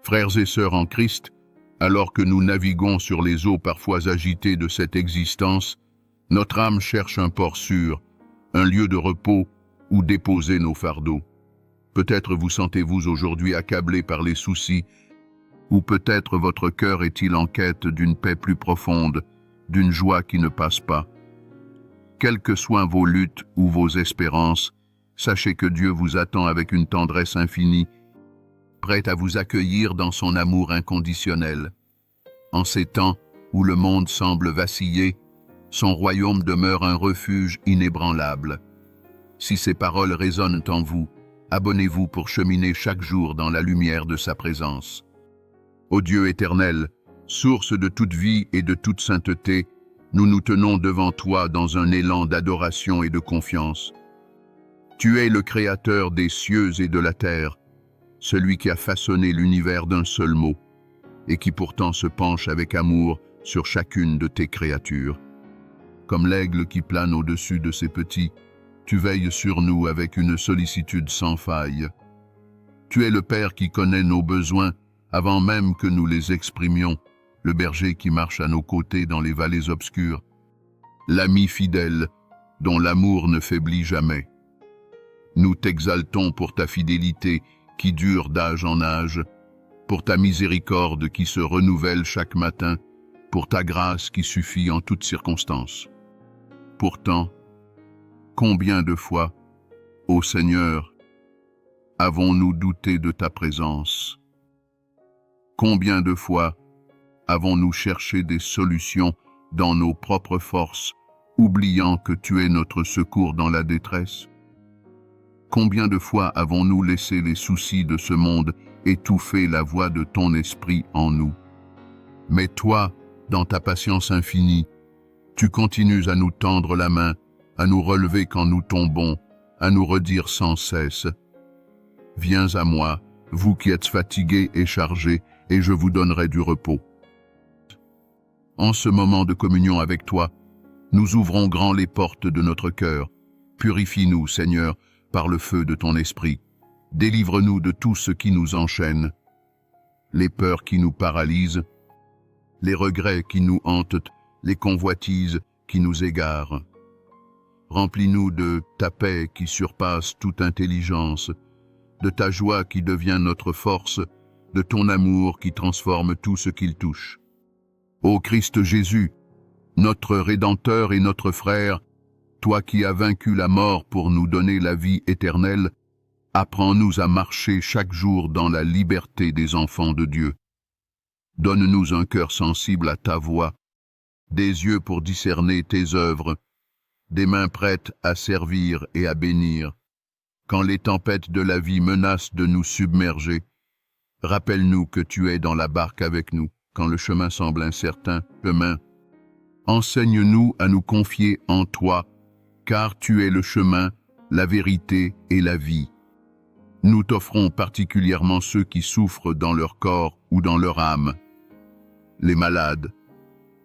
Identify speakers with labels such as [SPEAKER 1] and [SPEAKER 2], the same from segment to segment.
[SPEAKER 1] Frères et sœurs en Christ, alors que nous naviguons sur les eaux parfois agitées de cette existence, notre âme cherche un port sûr, un lieu de repos où déposer nos fardeaux. Peut-être vous sentez-vous aujourd'hui accablé par les soucis, ou peut-être votre cœur est-il en quête d'une paix plus profonde, d'une joie qui ne passe pas. Quelles que soient vos luttes ou vos espérances, sachez que Dieu vous attend avec une tendresse infinie, prêt à vous accueillir dans son amour inconditionnel. En ces temps où le monde semble vaciller, son royaume demeure un refuge inébranlable. Si ces paroles résonnent en vous, abonnez-vous pour cheminer chaque jour dans la lumière de sa présence. Ô Dieu éternel, source de toute vie et de toute sainteté, nous nous tenons devant toi dans un élan d'adoration et de confiance. Tu es le Créateur des cieux et de la terre, celui qui a façonné l'univers d'un seul mot, et qui pourtant se penche avec amour sur chacune de tes créatures. Comme l'aigle qui plane au-dessus de ses petits, tu veilles sur nous avec une sollicitude sans faille. Tu es le Père qui connaît nos besoins avant même que nous les exprimions, le berger qui marche à nos côtés dans les vallées obscures, l'ami fidèle dont l'amour ne faiblit jamais. Nous t'exaltons pour ta fidélité qui dure d'âge en âge, pour ta miséricorde qui se renouvelle chaque matin, pour ta grâce qui suffit en toutes circonstances. Pourtant, combien de fois, ô Seigneur, avons-nous douté de ta présence? Combien de fois avons-nous cherché des solutions dans nos propres forces, oubliant que tu es notre secours dans la détresse? Combien de fois avons-nous laissé les soucis de ce monde étouffer la voix de ton esprit en nous? Mais toi, dans ta patience infinie, tu continues à nous tendre la main, à nous relever quand nous tombons, à nous redire sans cesse: viens à moi, vous qui êtes fatigués et chargés, et je vous donnerai du repos. En ce moment de communion avec toi, nous ouvrons grand les portes de notre cœur. Purifie-nous, Seigneur, par le feu de ton esprit. Délivre-nous de tout ce qui nous enchaîne, les peurs qui nous paralysent, les regrets qui nous hantent, les convoitises qui nous égarent. Remplis-nous de ta paix qui surpasse toute intelligence, de ta joie qui devient notre force, de ton amour qui transforme tout ce qu'il touche. Ô Christ Jésus, notre Rédempteur et notre Frère, toi qui as vaincu la mort pour nous donner la vie éternelle, apprends-nous à marcher chaque jour dans la liberté des enfants de Dieu. Donne-nous un cœur sensible à ta voix, des yeux pour discerner tes œuvres, des mains prêtes à servir et à bénir. Quand les tempêtes de la vie menacent de nous submerger, rappelle-nous que tu es dans la barque avec nous. Quand le chemin semble incertain, enseigne-nous à nous confier en toi, car tu es le chemin, la vérité et la vie. Nous t'offrons particulièrement ceux qui souffrent dans leur corps ou dans leur âme, les malades,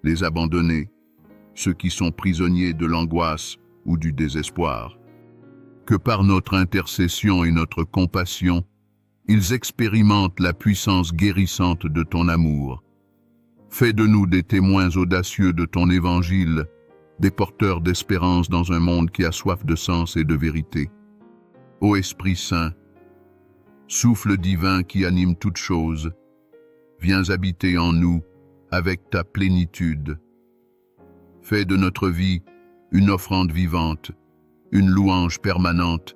[SPEAKER 1] les abandonnés, ceux qui sont prisonniers de l'angoisse ou du désespoir. Que par notre intercession et notre compassion, ils expérimentent la puissance guérissante de ton amour. Fais de nous des témoins audacieux de ton évangile, des porteurs d'espérance dans un monde qui a soif de sens et de vérité. Ô Esprit Saint, souffle divin qui anime toutes choses, viens habiter en nous avec ta plénitude. Fais de notre vie une offrande vivante, une louange permanente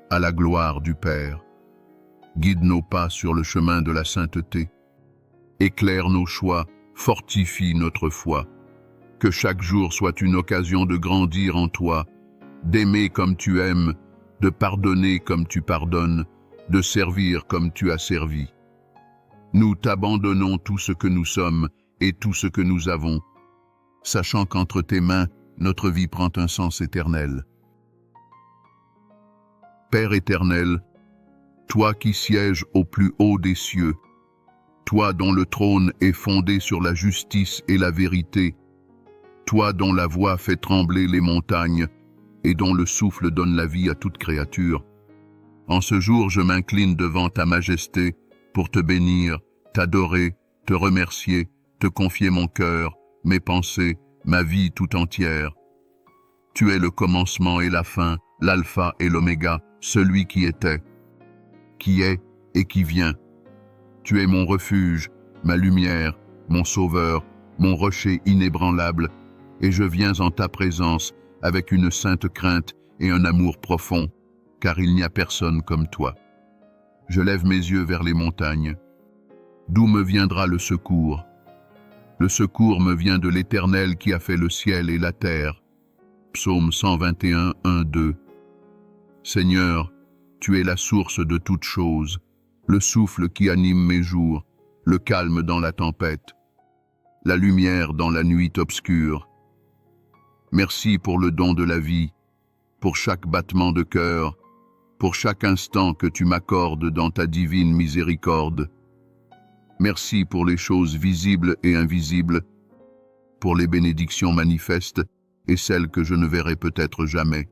[SPEAKER 1] à la gloire du Père. Guide nos pas sur le chemin de la sainteté. Éclaire nos choix, fortifie notre foi. Que chaque jour soit une occasion de grandir en toi, d'aimer comme tu aimes, de pardonner comme tu pardonnes, de servir comme tu as servi. Nous t'abandonnons tout ce que nous sommes et tout ce que nous avons, sachant qu'entre tes mains, notre vie prend un sens éternel. Père éternel, toi qui sièges au plus haut des cieux, toi dont le trône est fondé sur la justice et la vérité, toi dont la voix fait trembler les montagnes et dont le souffle donne la vie à toute créature. En ce jour, je m'incline devant ta majesté pour te bénir t'adorer, te remercier, te confier mon cœur, mes pensées, ma vie tout entière. Tu es le commencement et la fin, l'alpha et l'oméga, celui qui était, qui est et qui vient. Tu es mon refuge, ma lumière, mon sauveur, mon rocher inébranlable, et je viens en ta présence avec une sainte crainte et un amour profond, car il n'y a personne comme toi. Je lève mes yeux vers les montagnes. D'où me viendra le secours? Le secours me vient de l'Éternel qui a fait le ciel et la terre. Psaume 121, 1, 2. Seigneur, tu es la source de toutes choses, le souffle qui anime mes jours, le calme dans la tempête, la lumière dans la nuit obscure. Merci pour le don de la vie, pour chaque battement de cœur, pour chaque instant que tu m'accordes dans ta divine miséricorde. Merci pour les choses visibles et invisibles, pour les bénédictions manifestes et celles que je ne verrai peut-être jamais.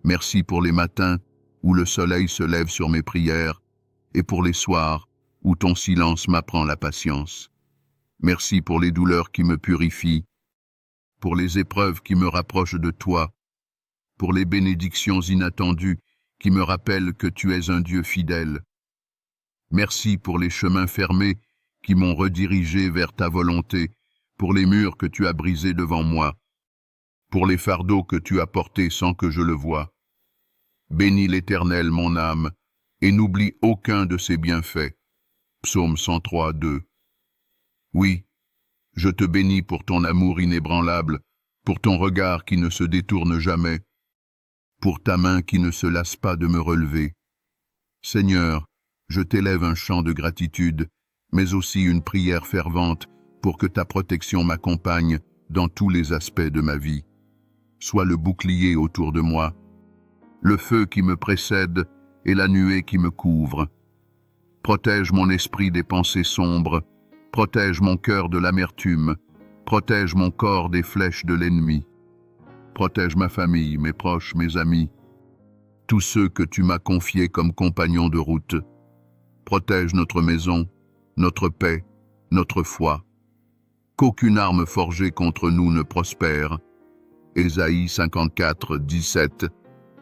[SPEAKER 1] Merci pour les matins où le soleil se lève sur mes prières et pour les soirs où ton silence m'apprend la patience. Merci pour les douleurs qui me purifient, pour les épreuves qui me rapprochent de toi, pour les bénédictions inattendues qui me rappellent que tu es un Dieu fidèle. Merci pour les chemins fermés qui m'ont redirigé vers ta volonté, pour les murs que tu as brisés devant moi, pour les fardeaux que tu as portés sans que je le voie. Bénis l'Éternel, mon âme, et n'oublie aucun de ses bienfaits. Psaume 103, 2. Oui, je te bénis pour ton amour inébranlable, pour ton regard qui ne se détourne jamais, pour ta main qui ne se lasse pas de me relever. Seigneur, je t'élève un chant de gratitude, mais aussi une prière fervente pour que ta protection m'accompagne dans tous les aspects de ma vie. Sois le bouclier autour de moi, le feu qui me précède et la nuée qui me couvre. Protège mon esprit des pensées sombres, protège mon cœur de l'amertume, protège mon corps des flèches de l'ennemi. Protège ma famille, mes proches, mes amis, tous ceux que tu m'as confiés comme compagnons de route. Protège notre maison, notre paix, notre foi. Qu'aucune arme forgée contre nous ne prospère. Ésaïe 54, 17.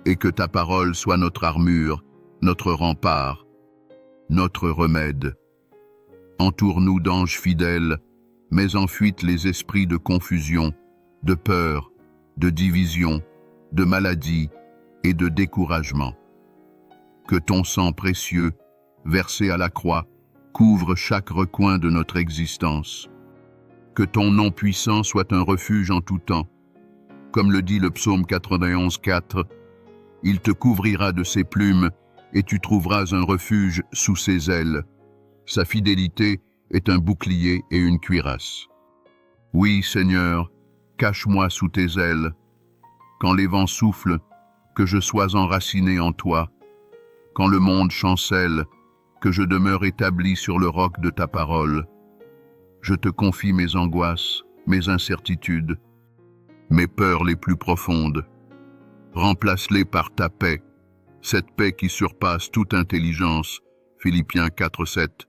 [SPEAKER 1] Et que ta parole soit notre armure, notre rempart, notre remède. Entoure-nous d'anges fidèles, mets en fuite les esprits de confusion, de peur, de division, de maladie et de découragement. Que ton sang précieux, versé à la croix, couvre chaque recoin de notre existence. Que ton nom puissant soit un refuge en tout temps. Comme le dit le psaume 91, 4, il te couvrira de ses plumes et tu trouveras un refuge sous ses ailes. Sa fidélité est un bouclier et une cuirasse. Oui, Seigneur, cache-moi sous tes ailes. Quand les vents soufflent, que je sois enraciné en toi. Quand le monde chancelle, que je demeure établi sur le roc de ta parole. Je te confie mes angoisses, mes incertitudes, mes peurs les plus profondes. Remplace-les par ta paix, cette paix qui surpasse toute intelligence, Philippiens 4, 7.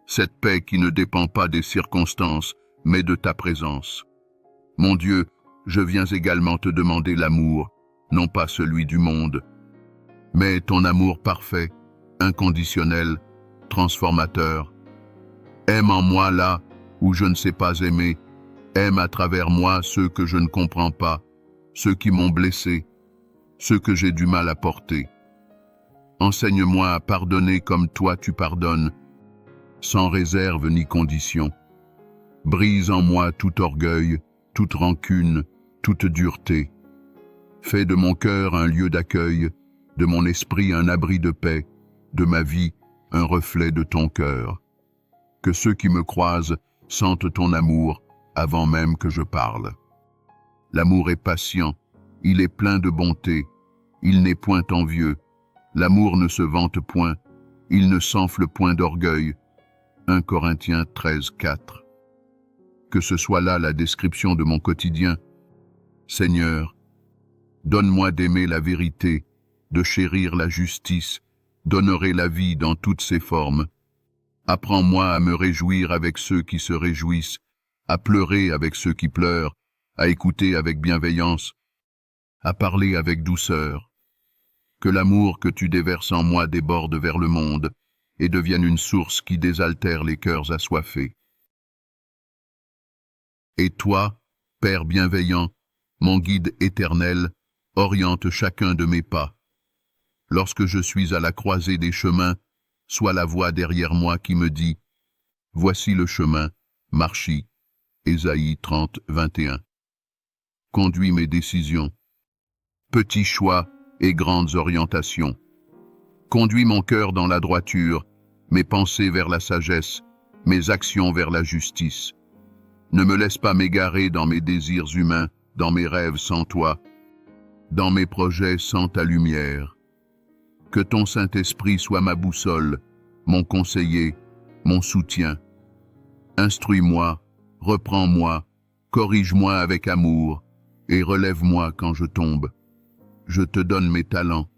[SPEAKER 1] Cette paix qui ne dépend pas des circonstances, mais de ta présence. Mon Dieu, je viens également te demander l'amour, non pas celui du monde, mais ton amour parfait, inconditionnel, transformateur. Aime en moi là où je ne sais pas aimer, aime à travers moi ceux que je ne comprends pas, ceux qui m'ont blessé, ceux que j'ai du mal à porter. Enseigne-moi à pardonner comme toi tu pardonnes, sans réserve ni condition. Brise en moi tout orgueil, toute rancune, toute dureté. Fais de mon cœur un lieu d'accueil, de mon esprit un abri de paix, de ma vie un reflet de ton cœur. Que ceux qui me croisent sentent ton amour avant même que je parle. L'amour est patient, il est plein de bonté, il n'est point envieux. L'amour ne se vante point, il ne s'enfle point d'orgueil. 1 Corinthiens 13, 4. Que ce soit là la description de mon quotidien. Seigneur, donne-moi d'aimer la vérité, de chérir la justice, d'honorer la vie dans toutes ses formes. Apprends-moi à me réjouir avec ceux qui se réjouissent, à pleurer avec ceux qui pleurent, à écouter avec bienveillance, à parler avec douceur. Que l'amour que tu déverses en moi déborde vers le monde et devienne une source qui désaltère les cœurs assoiffés. Et toi, Père bienveillant, mon guide éternel, oriente chacun de mes pas. Lorsque je suis à la croisée des chemins, sois la voix derrière moi qui me dit « Voici le chemin, marche-y ». Ésaïe 30, 21. Conduis mes décisions. Petits choix et grandes orientations. Conduis mon cœur dans la droiture, mes pensées vers la sagesse, mes actions vers la justice. Ne me laisse pas m'égarer dans mes désirs humains, dans mes rêves sans toi, dans mes projets sans ta lumière. Que ton Saint-Esprit soit ma boussole, mon conseiller, mon soutien. Instruis-moi, reprends-moi, corrige-moi avec amour et relève-moi quand je tombe. Je te donne mes talents,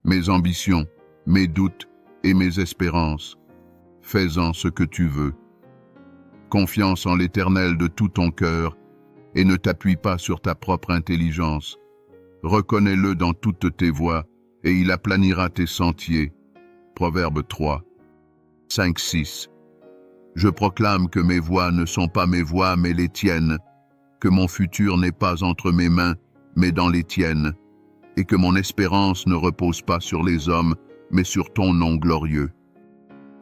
[SPEAKER 1] mes ambitions, mes doutes et mes espérances. Fais-en ce que tu veux. Confiance en l'Éternel de tout ton cœur et ne t'appuie pas sur ta propre intelligence. Reconnais-le dans toutes tes voies et il aplanira tes sentiers. Proverbe 3, 5, 6. Je proclame que mes voies ne sont pas mes voies mais les tiennes, que mon futur n'est pas entre mes mains mais dans les tiennes, et que mon espérance ne repose pas sur les hommes mais sur ton nom glorieux.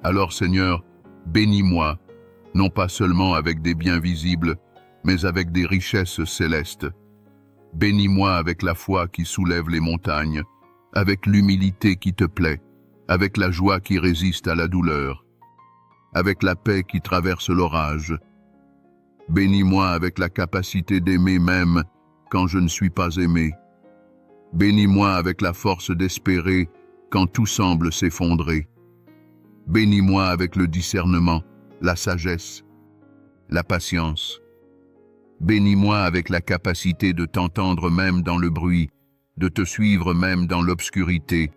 [SPEAKER 1] Alors Seigneur, bénis-moi, non pas seulement avec des biens visibles, mais avec des richesses célestes. Bénis-moi avec la foi qui soulève les montagnes, avec l'humilité qui te plaît, avec la joie qui résiste à la douleur, avec la paix qui traverse l'orage. Bénis-moi avec la capacité d'aimer même quand je ne suis pas aimé. Bénis-moi avec la force d'espérer quand tout semble s'effondrer. Bénis-moi avec le discernement, la sagesse, la patience. Bénis-moi avec la capacité de t'entendre même dans le bruit, de te suivre même dans l'obscurité,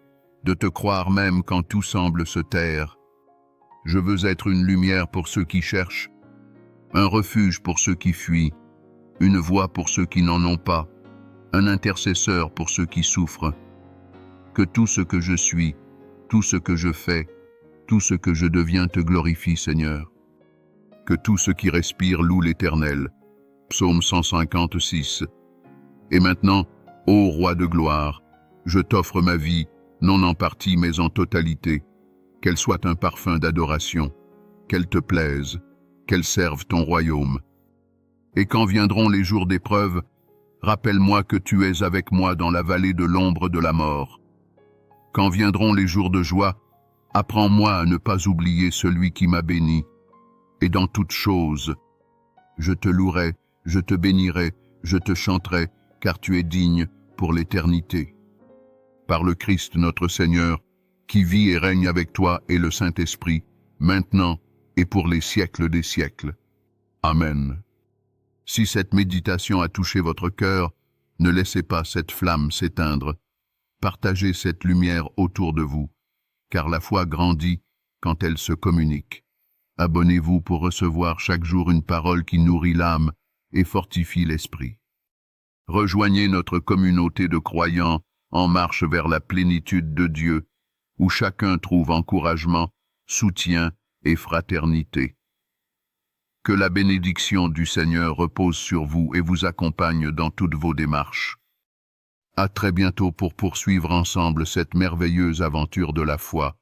[SPEAKER 1] de te croire même quand tout semble se taire. Je veux être une lumière pour ceux qui cherchent, un refuge pour ceux qui fuient, une voix pour ceux qui n'en ont pas, un intercesseur pour ceux qui souffrent. Que tout ce que je suis, tout ce que je fais, tout ce que je deviens te glorifie, Seigneur. Que tout ce qui respire loue l'Éternel. Psaume 156. Et maintenant, ô Roi de gloire, je t'offre ma vie, non en partie mais en totalité. Qu'elle soit un parfum d'adoration, qu'elle te plaise, qu'elle serve ton royaume. Et quand viendront les jours d'épreuve, rappelle-moi que tu es avec moi dans la vallée de l'ombre de la mort. Quand viendront les jours de joie, apprends-moi à ne pas oublier celui qui m'a béni. Et dans toutes choses, je te louerai, je te bénirai, je te chanterai, car tu es digne pour l'éternité. Par le Christ notre Seigneur, qui vit et règne avec toi et le Saint-Esprit, maintenant et pour les siècles des siècles. Amen. Si cette méditation a touché votre cœur, ne laissez pas cette flamme s'éteindre. Partagez cette lumière autour de vous, car la foi grandit quand elle se communique. Abonnez-vous pour recevoir chaque jour une parole qui nourrit l'âme et fortifie l'esprit. Rejoignez notre communauté de croyants en marche vers la plénitude de Dieu, où chacun trouve encouragement, soutien et fraternité. Que la bénédiction du Seigneur repose sur vous et vous accompagne dans toutes vos démarches. À très bientôt pour poursuivre ensemble cette merveilleuse aventure de la foi.